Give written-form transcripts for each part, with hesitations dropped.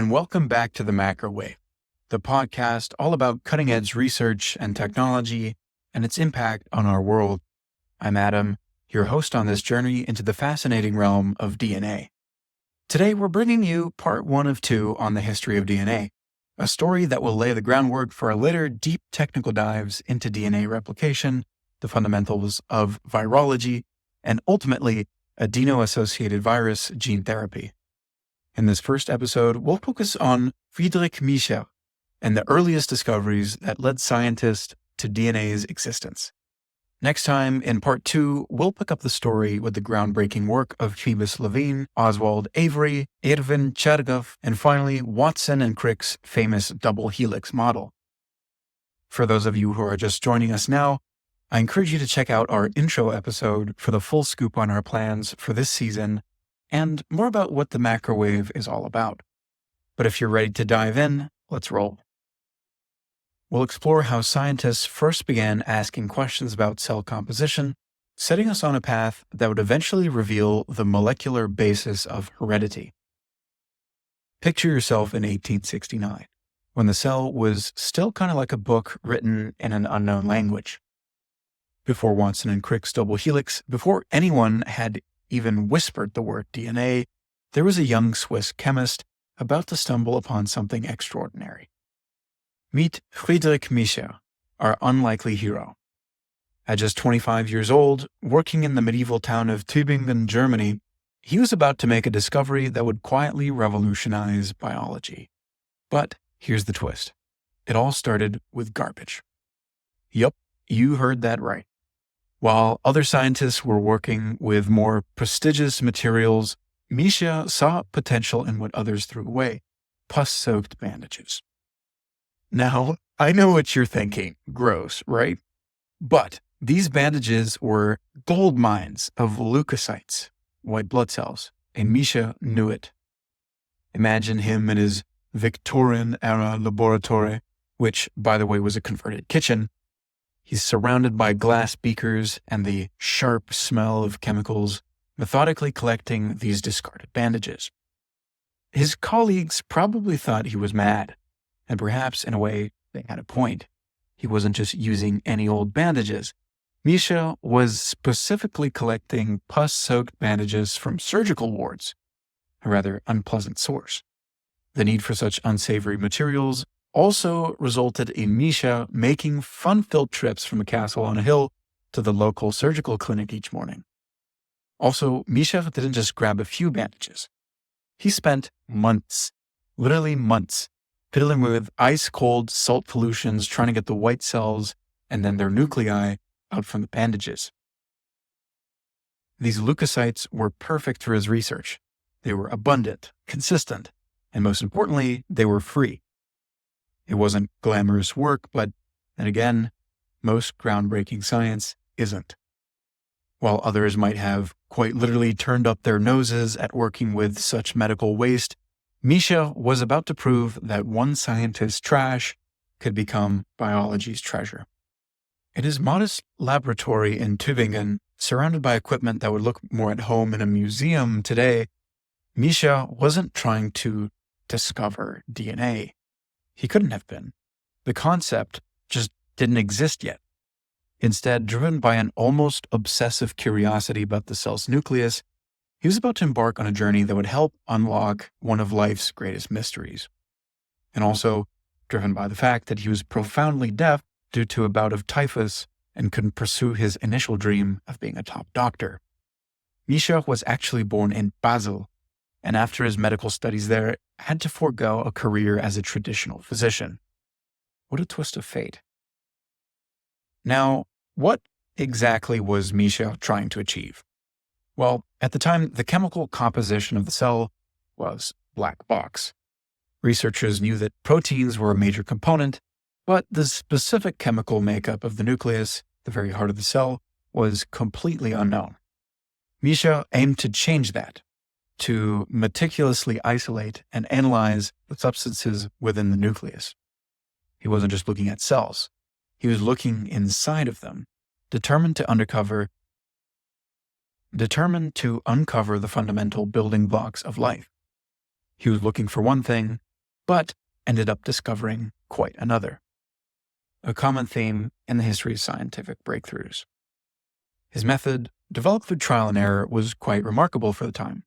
and welcome back to the Macrowave, the podcast all about cutting-edge research and technology and its impact on our world. I'm Adam, your host on this journey into the fascinating realm of DNA. Today, we're bringing you part 1 of 2 on the history of DNA, a story that will lay the groundwork for our later deep technical dives into DNA replication, the fundamentals of virology, and ultimately, adeno-associated virus gene therapy. In this first episode, we'll focus on Friedrich Miescher and the earliest discoveries that led scientists to DNA's existence. Next time, in part 2, we'll pick up the story with the groundbreaking work of Phoebus Levine, Oswald Avery, Erwin Chertoff, and finally, Watson and Crick's famous double helix model. For those of you who are just joining us now, I encourage you to check out our intro episode for the full scoop on our plans for this season and more about what the Macrowave is all about. But if you're ready to dive in, let's roll. We'll explore how scientists first began asking questions about cell composition, setting us on a path that would eventually reveal the molecular basis of heredity. Picture yourself in 1869, when the cell was still kind of like a book written in an unknown language. Before Watson and Crick's double helix, before anyone had even whispered the word DNA, there was a young Swiss chemist about to stumble upon something extraordinary. Meet Friedrich Miescher, our unlikely hero. At just 25 years old, working in the medieval town of Tübingen, Germany, he was about to make a discovery that would quietly revolutionize biology. But here's the twist. It all started with garbage. Yup, you heard that right. While other scientists were working with more prestigious materials, Miescher saw potential in what others threw away: pus-soaked bandages. Now, I know what you're thinking. Gross, right? But these bandages were gold mines of leukocytes, white blood cells, and Miescher knew it. Imagine him in his Victorian-era laboratory, which, by the way, was a converted kitchen. He's surrounded by glass beakers and the sharp smell of chemicals, methodically collecting these discarded bandages. His colleagues probably thought he was mad, and perhaps, in a way, they had a point. He wasn't just using any old bandages. Miescher was specifically collecting pus-soaked bandages from surgical wards, a rather unpleasant source. The need for such unsavory materials also resulted in Miescher making fun-filled trips from a castle on a hill to the local surgical clinic each morning. Also, Miescher didn't just grab a few bandages. He spent months, literally months, fiddling with ice-cold salt solutions trying to get the white cells and then their nuclei out from the bandages. These leukocytes were perfect for his research. They were abundant, consistent, and most importantly, they were free. It wasn't glamorous work, but then again, most groundbreaking science isn't. While others might have quite literally turned up their noses at working with such medical waste, Miescher was about to prove that one scientist's trash could become biology's treasure. In his modest laboratory in Tübingen, surrounded by equipment that would look more at home in a museum today, Miescher wasn't trying to discover DNA. He couldn't have been. The concept just didn't exist yet. Instead, driven by an almost obsessive curiosity about the cell's nucleus, he was about to embark on a journey that would help unlock one of life's greatest mysteries. And also, driven by the fact that he was profoundly deaf due to a bout of typhus and couldn't pursue his initial dream of being a top doctor. Miescher was actually born in Basel, and after his medical studies there, had to forego a career as a traditional physician. What a twist of fate. Now, what exactly was Miescher trying to achieve? Well, at the time, the chemical composition of the cell was black box. Researchers knew that proteins were a major component, but the specific chemical makeup of the nucleus, the very heart of the cell, was completely unknown. Miescher aimed to change that, to meticulously isolate and analyze the substances within the nucleus. He wasn't just looking at cells. He was looking inside of them, determined to uncover the fundamental building blocks of life. He was looking for one thing but ended up discovering quite another. A common theme in the history of scientific breakthroughs. His method, developed through trial and error, was quite remarkable for the time.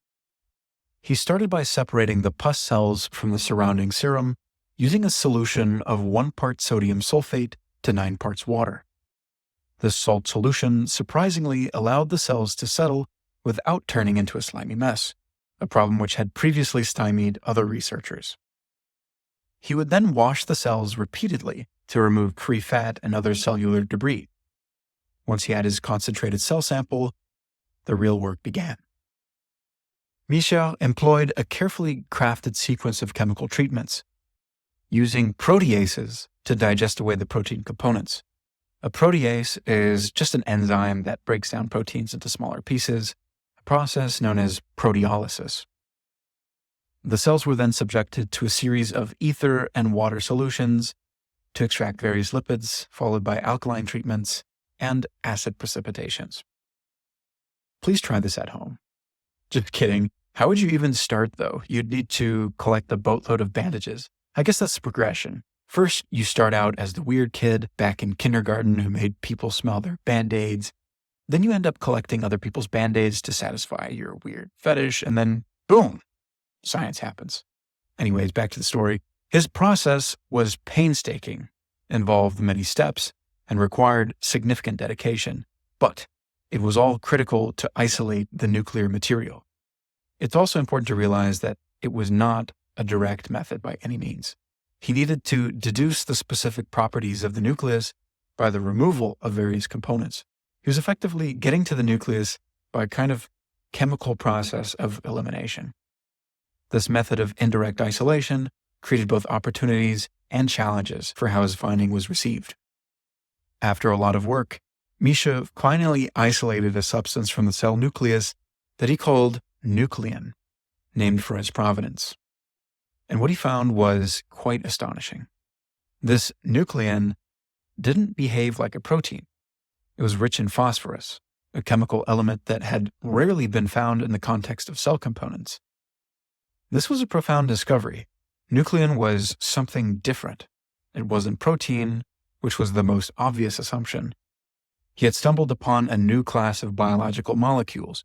He started by separating the pus cells from the surrounding serum using a solution of 1 part sodium sulfate to 9 parts water. This salt solution surprisingly allowed the cells to settle without turning into a slimy mess, a problem which had previously stymied other researchers. He would then wash the cells repeatedly to remove free fat and other cellular debris. Once he had his concentrated cell sample, the real work began. Miescher employed a carefully crafted sequence of chemical treatments, using proteases to digest away the protein components. A protease is just an enzyme that breaks down proteins into smaller pieces, a process known as proteolysis. The cells were then subjected to a series of ether and water solutions to extract various lipids, followed by alkaline treatments and acid precipitations. Please try this at home. Just kidding. How would you even start, though? You'd need to collect a boatload of bandages. I guess that's the progression. First, you start out as the weird kid back in kindergarten who made people smell their Band-Aids. Then you end up collecting other people's Band-Aids to satisfy your weird fetish, and then, boom, science happens. Anyways, back to the story. His process was painstaking, involved many steps, and required significant dedication, but it was all critical to isolate the nuclear material. It's also important to realize that it was not a direct method by any means. He needed to deduce the specific properties of the nucleus by the removal of various components. He was effectively getting to the nucleus by a kind of chemical process of elimination. This method of indirect isolation created both opportunities and challenges for how his finding was received. After a lot of work, Miescher finally isolated a substance from the cell nucleus that he called Nuclein, named for its provenance. And what he found was quite astonishing. This nuclein didn't behave like a protein. It was rich in phosphorus, a chemical element that had rarely been found in the context of cell components. This was a profound discovery. Nuclein was something different. It wasn't protein, which was the most obvious assumption. He had stumbled upon a new class of biological molecules.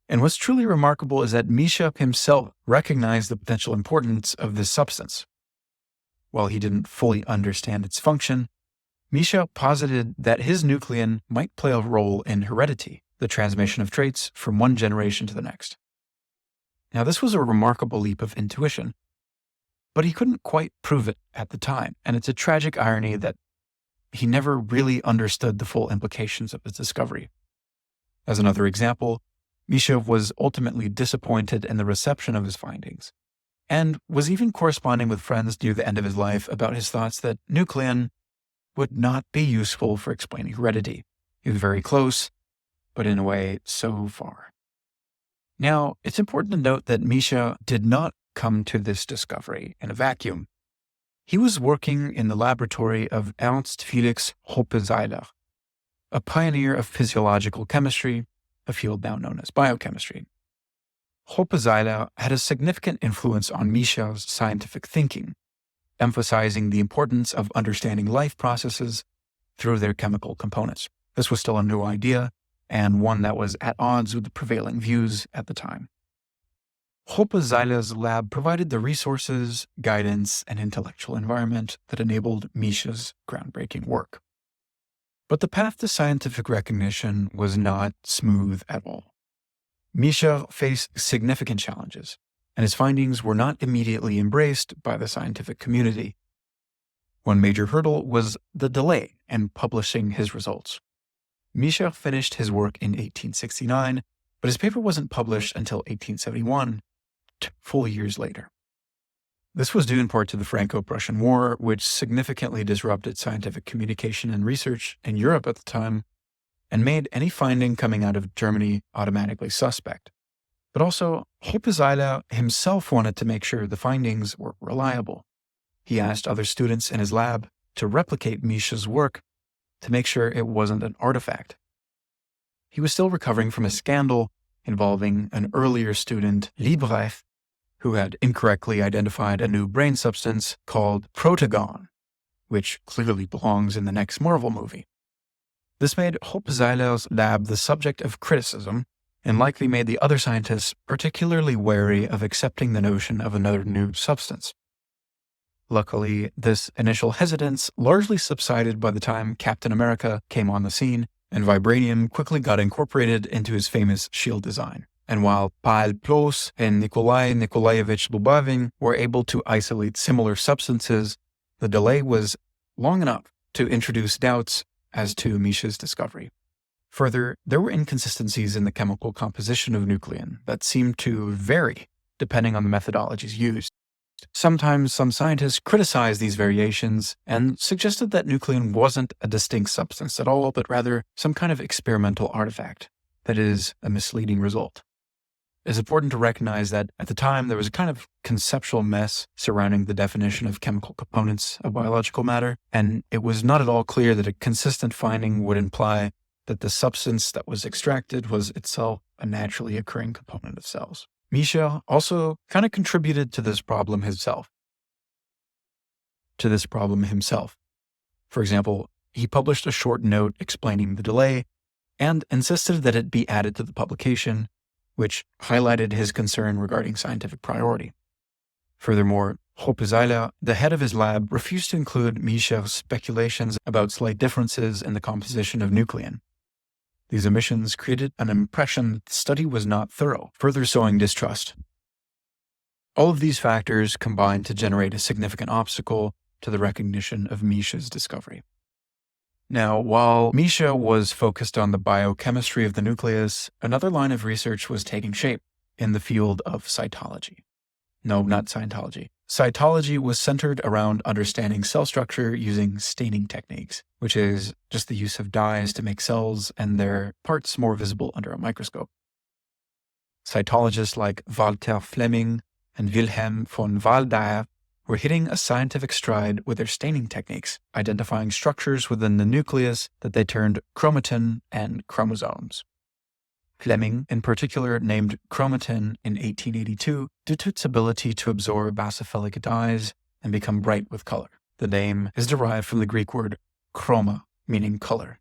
And what's truly remarkable is that Miescher himself recognized the potential importance of this substance. While he didn't fully understand its function, Miescher posited that his nuclein might play a role in heredity, the transmission of traits from one generation to the next. Now, this was a remarkable leap of intuition, but he couldn't quite prove it at the time, and it's a tragic irony that he never really understood the full implications of his discovery. As another example, Miescher was ultimately disappointed in the reception of his findings, and was even corresponding with friends near the end of his life about his thoughts that nuclein would not be useful for explaining heredity. He was very close, but in a way so far. Now, it's important to note that Miescher did not come to this discovery in a vacuum. He was working in the laboratory of Ernst Felix Hoppe-Seyler, a pioneer of physiological chemistry, a field now known as biochemistry. Hoppe-Seyler had a significant influence on Miescher's scientific thinking, emphasizing the importance of understanding life processes through their chemical components. This was still a new idea, and one that was at odds with the prevailing views at the time. Hoppe-Seyler's lab provided the resources, guidance, and intellectual environment that enabled Miescher's groundbreaking work. But the path to scientific recognition was not smooth at all. Miescher faced significant challenges, and his findings were not immediately embraced by the scientific community. One major hurdle was the delay in publishing his results. Miescher finished his work in 1869, but his paper wasn't published until 1871, 2 full years later. This was due in part to the Franco-Prussian War, which significantly disrupted scientific communication and research in Europe at the time, and made any finding coming out of Germany automatically suspect. But also, Hoppe-Seyler himself wanted to make sure the findings were reliable. He asked other students in his lab to replicate Miescher's work to make sure it wasn't an artifact. He was still recovering from a scandal involving an earlier student, Liebrecht, who had incorrectly identified a new brain substance called protagon, which clearly belongs in the next Marvel movie. This made Hopseiler's lab the subject of criticism and likely made the other scientists particularly wary of accepting the notion of another new substance. Luckily, this initial hesitance largely subsided by the time Captain America came on the scene, and vibranium quickly got incorporated into his famous shield design. And while Paul Ploss and Nikolai Nikolaevich Lubavin were able to isolate similar substances, the delay was long enough to introduce doubts as to Miescher's discovery. Further, there were inconsistencies in the chemical composition of nuclein that seemed to vary depending on the methodologies used. Sometimes some scientists criticized these variations and suggested that nuclein wasn't a distinct substance at all, but rather some kind of experimental artifact. That is, a misleading result. It's important to recognize that at the time there was a kind of conceptual mess surrounding the definition of chemical components of biological matter, and it was not at all clear that a consistent finding would imply that the substance that was extracted was itself a naturally occurring component of cells. Miescher also kind of contributed to this problem himself. For example, he published a short note explaining the delay and insisted that it be added to the publication, which highlighted his concern regarding scientific priority. Furthermore, Hopseiler, the head of his lab, refused to include Miescher's speculations about slight differences in the composition of nuclein. These omissions created an impression that the study was not thorough, further sowing distrust. All of these factors combined to generate a significant obstacle to the recognition of Miescher's discovery. Now, while Miescher was focused on the biochemistry of the nucleus, another line of research was taking shape in the field of cytology. No, not Scientology. Cytology was centered around understanding cell structure using staining techniques, which is just the use of dyes to make cells and their parts more visible under a microscope. Cytologists like Walter Flemming and Wilhelm von Waldaer were hitting a scientific stride with their staining techniques, identifying structures within the nucleus that they termed chromatin and chromosomes. Flemming, in particular, named chromatin in 1882 due to its ability to absorb basophilic dyes and become bright with color. The name is derived from the Greek word chroma, meaning color.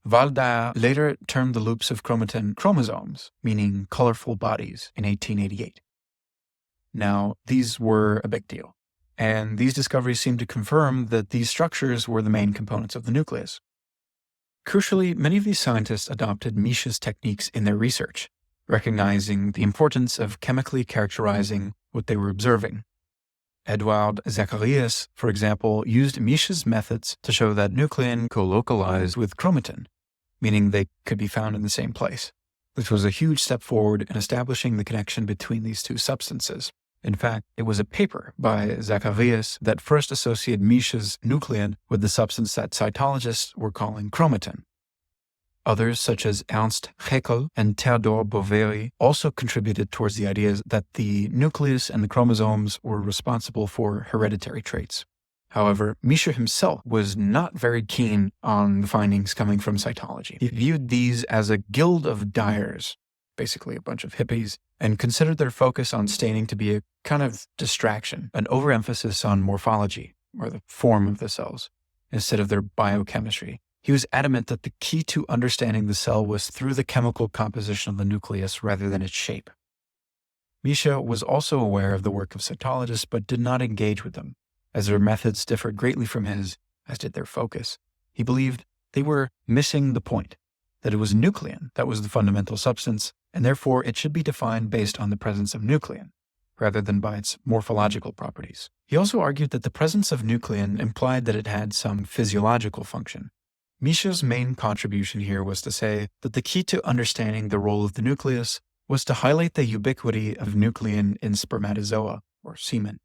Waldaer later termed the loops of chromatin chromosomes, meaning colorful bodies, in 1888. Now, these were a big deal, and these discoveries seemed to confirm that these structures were the main components of the nucleus. Crucially, many of these scientists adopted Miescher's techniques in their research, recognizing the importance of chemically characterizing what they were observing. Eduard Zacharias, for example, used Miescher's methods to show that nuclein co-localized with chromatin, meaning they could be found in the same place, which was a huge step forward in establishing the connection between these two substances. In fact, it was a paper by Zacharias that first associated Miescher's nuclein with the substance that cytologists were calling chromatin. Others, such as Ernst Haeckel and Theodor Boveri, also contributed towards the ideas that the nucleus and the chromosomes were responsible for hereditary traits. However, Miescher himself was not very keen on the findings coming from cytology. He viewed these as a guild of dyers, basically a bunch of hippies, and considered their focus on staining to be a kind of distraction, an overemphasis on morphology, or the form of the cells, instead of their biochemistry. He was adamant that the key to understanding the cell was through the chemical composition of the nucleus rather than its shape. Miescher was also aware of the work of cytologists, but did not engage with them, as their methods differed greatly from his, as did their focus. He believed they were missing the point, that it was nuclein that was the fundamental substance, and therefore it should be defined based on the presence of nuclein, rather than by its morphological properties. He also argued that the presence of nuclein implied that it had some physiological function. Miescher's main contribution here was to say that the key to understanding the role of the nucleus was to highlight the ubiquity of nuclein in spermatozoa, or semen.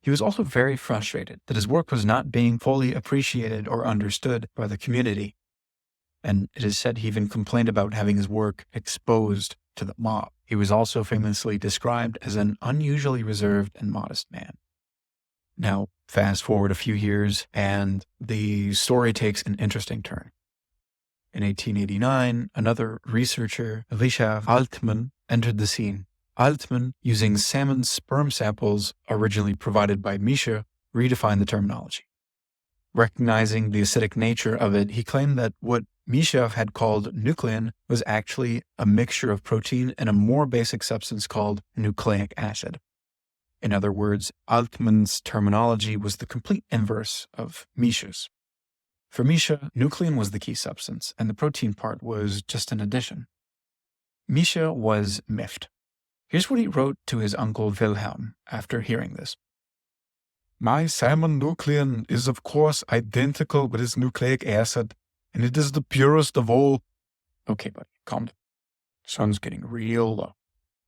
He was also very frustrated that his work was not being fully appreciated or understood by the community, and it is said he even complained about having his work exposed to the mob. He was also famously described as an unusually reserved and modest man. Now, fast forward a few years, and the story takes an interesting turn. In 1889, another researcher, Richard Altman, entered the scene, Altman, using salmon sperm samples originally provided by Miescher, redefined the terminology. Recognizing the acidic nature of it, he claimed that what Miescher had called nuclein was actually a mixture of protein and a more basic substance called nucleic acid. In other words, Altman's terminology was the complete inverse of Miescher's. For Miescher, nuclein was the key substance, and the protein part was just an addition. Miescher was miffed. Here's what he wrote to his uncle Wilhelm after hearing this. My salmon nuclein is of course identical with its nucleic acid, and it is the purest of all. Okay, buddy, calm down. Sun's getting real low.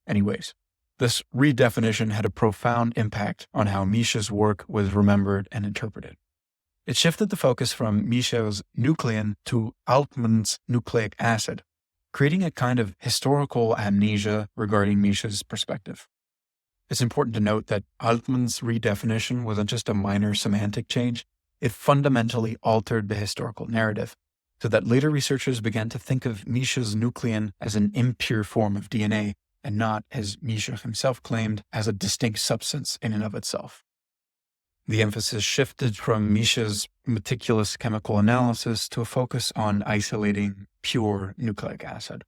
Anyways, this redefinition had a profound impact on how Miescher's work was remembered and interpreted. It shifted the focus from Miescher's nuclein to Altman's nucleic acid, creating a kind of historical amnesia regarding Miescher's perspective. It's important to note that Altman's redefinition wasn't just a minor semantic change, it fundamentally altered the historical narrative, so that later researchers began to think of Miescher's nuclein as an impure form of DNA, and not, as Miescher himself claimed, as a distinct substance in and of itself. The emphasis shifted from Miescher's meticulous chemical analysis to a focus on isolating pure nucleic acid.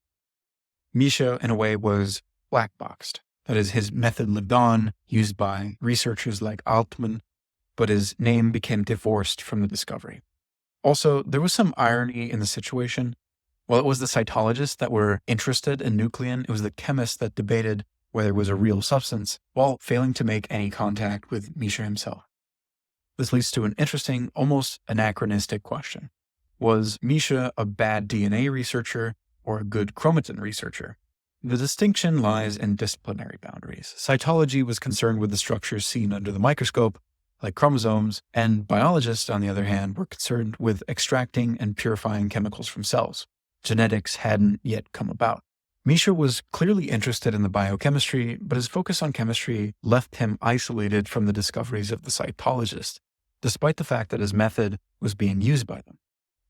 Miescher, in a way, was black-boxed. That is, his method lived on, used by researchers like Altman, but his name became divorced from the discovery. Also, there was some irony in the situation. While it was the cytologists that were interested in nuclein, it was the chemists that debated whether it was a real substance, while failing to make any contact with Miescher himself. This leads to an interesting, almost anachronistic question. Was Miescher a bad DNA researcher or a good chromatin researcher? The distinction lies in disciplinary boundaries. Cytology was concerned with the structures seen under the microscope, like chromosomes, and biologists, on the other hand, were concerned with extracting and purifying chemicals from cells. Genetics hadn't yet come about. Miescher was clearly interested in the biochemistry, but his focus on chemistry left him isolated from the discoveries of the cytologists, despite the fact that his method was being used by them.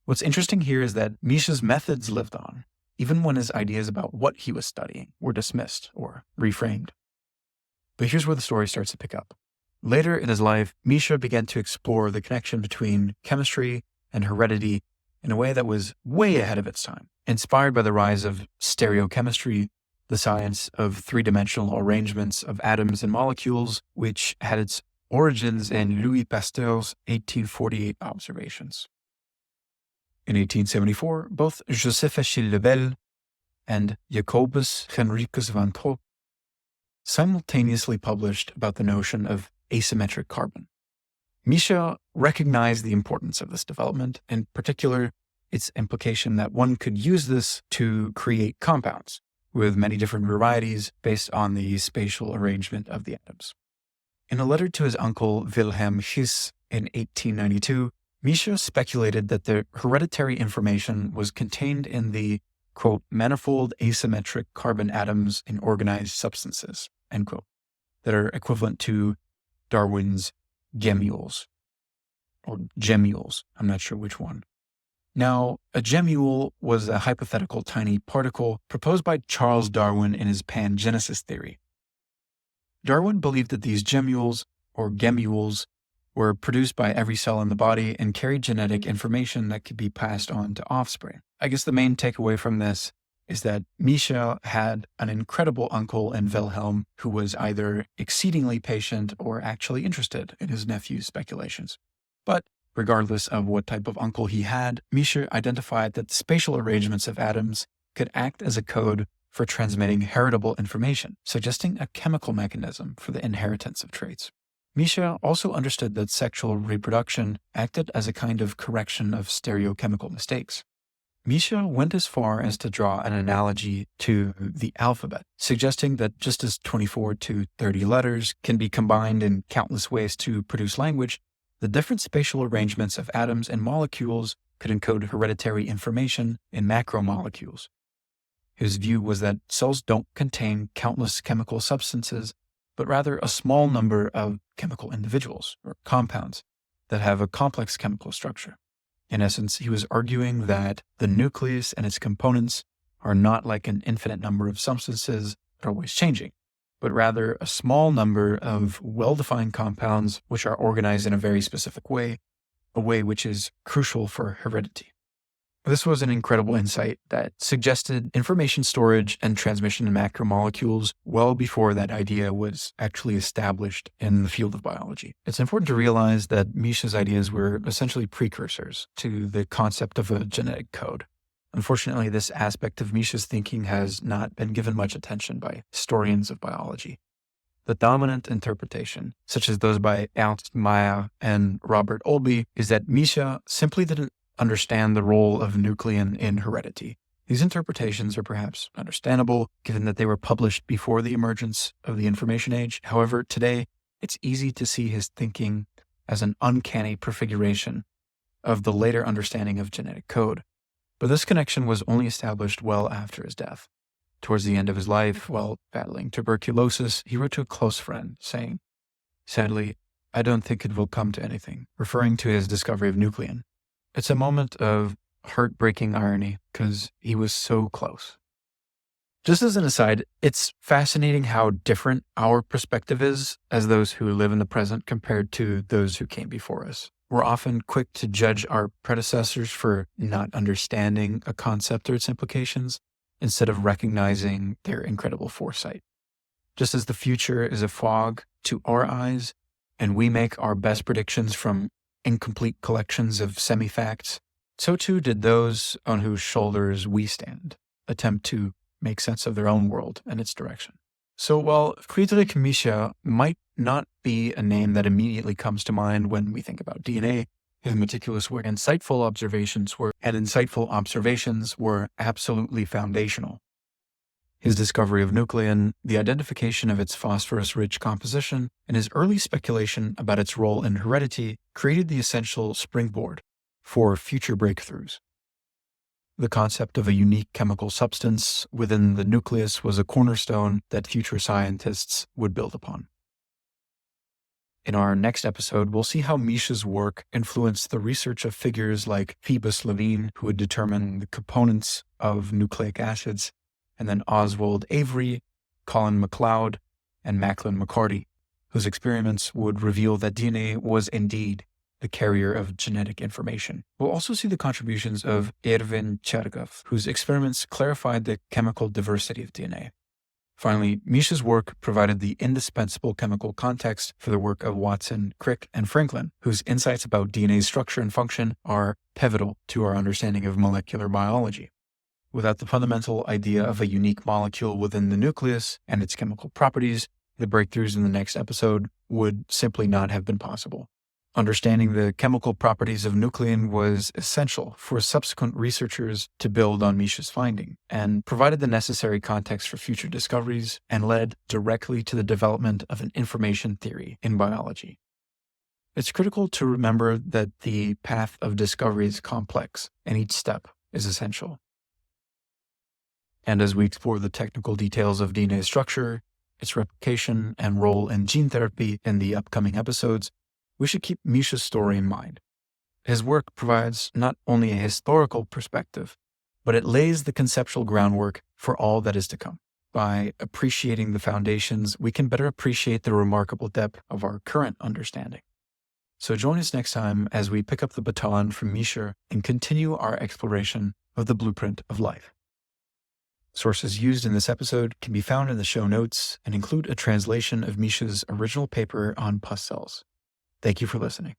What's interesting here is that Miescher's methods lived on, even when his ideas about what he was studying were dismissed or reframed. But here's where the story starts to pick up. Later in his life, Miescher began to explore the connection between chemistry and heredity in a way that was way ahead of its time. Inspired by the rise of stereochemistry, the science of three-dimensional arrangements of atoms and molecules, which had its origins in Louis Pasteur's 1848 observations. In 1874, both Joseph Achille Lebel and Jacobus Henricus van Trop simultaneously published about the notion of asymmetric carbon. Miescher recognized the importance of this development, in particular, its implication that one could use this to create compounds with many different varieties based on the spatial arrangement of the atoms. In a letter to his uncle Wilhelm His in 1892, Miescher speculated that the hereditary information was contained in the, quote, manifold asymmetric carbon atoms in organized substances, end quote, that are equivalent to Darwin's gemmules, or gemmules, I'm not sure which one. Now, a gemmule was a hypothetical tiny particle proposed by Charles Darwin in his pangenesis theory. Darwin believed that these gemmules, or gemmules, were produced by every cell in the body and carried genetic information that could be passed on to offspring. I guess the main takeaway from this is that Miescher had an incredible uncle in Wilhelm who was either exceedingly patient or actually interested in his nephew's speculations. But regardless of what type of uncle he had, Miescher identified that the spatial arrangements of atoms could act as a code for transmitting heritable information, suggesting a chemical mechanism for the inheritance of traits. Miescher also understood that sexual reproduction acted as a kind of correction of stereochemical mistakes. Miescher went as far as to draw an analogy to the alphabet, suggesting that just as 24 to 30 letters can be combined in countless ways to produce language, the different spatial arrangements of atoms and molecules could encode hereditary information in macromolecules. His view was that cells don't contain countless chemical substances, but rather a small number of chemical individuals, or compounds, that have a complex chemical structure. In essence, he was arguing that the nucleus and its components are not like an infinite number of substances that are always changing, but rather a small number of well-defined compounds which are organized in a very specific way, a way which is crucial for heredity. This was an incredible insight that suggested information storage and transmission in macromolecules well before that idea was actually established in the field of biology. It's important to realize that Miescher's ideas were essentially precursors to the concept of a genetic code. Unfortunately, this aspect of Miescher's thinking has not been given much attention by historians of biology. The dominant interpretation, such as those by Ernst Mayr and Robert Olby, is that Miescher simply didn't understand the role of nuclein in heredity. These interpretations are perhaps understandable, given that they were published before the emergence of the information age. However, today, it's easy to see his thinking as an uncanny prefiguration of the later understanding of genetic code. But this connection was only established well after his death. Towards the end of his life, while battling tuberculosis, he wrote to a close friend, saying, "Sadly, I don't think it will come to anything," referring to his discovery of nuclein. It's a moment of heartbreaking irony because he was so close. Just as an aside, it's fascinating how different our perspective is as those who live in the present compared to those who came before us. We're often quick to judge our predecessors for not understanding a concept or its implications, instead of recognizing their incredible foresight. Just as the future is a fog to our eyes, and we make our best predictions from incomplete collections of semi-facts, so too did those on whose shoulders we stand attempt to make sense of their own world and its direction. So while Friedrich Miescher might not be a name that immediately comes to mind when we think about DNA, his meticulous work and insightful observations were absolutely foundational. His discovery of nuclein, the identification of its phosphorus-rich composition, and his early speculation about its role in heredity created the essential springboard for future breakthroughs. The concept of a unique chemical substance within the nucleus was a cornerstone that future scientists would build upon. In our next episode, we'll see how Miescher's work influenced the research of figures like Phoebus Levine, who would determine the components of nucleic acids, and then Oswald Avery, Colin MacLeod, and Macklin McCarty, whose experiments would reveal that DNA was indeed the carrier of genetic information. We'll also see the contributions of Erwin Chergav, whose experiments clarified the chemical diversity of DNA. Finally, Miescher's work provided the indispensable chemical context for the work of Watson, Crick, and Franklin, whose insights about DNA's structure and function are pivotal to our understanding of molecular biology. Without the fundamental idea of a unique molecule within the nucleus and its chemical properties, the breakthroughs in the next episode would simply not have been possible. Understanding the chemical properties of nuclein was essential for subsequent researchers to build on Miescher's finding, and provided the necessary context for future discoveries, and led directly to the development of an information theory in biology. It's critical to remember that the path of discovery is complex, and each step is essential. And as we explore the technical details of DNA structure, its replication, and role in gene therapy in the upcoming episodes, we should keep Miescher's story in mind. His work provides not only a historical perspective, but it lays the conceptual groundwork for all that is to come. By appreciating the foundations, we can better appreciate the remarkable depth of our current understanding. So join us next time as we pick up the baton from Miescher and continue our exploration of the blueprint of life. Sources used in this episode can be found in the show notes and include a translation of Miescher's original paper on pus cells. Thank you for listening.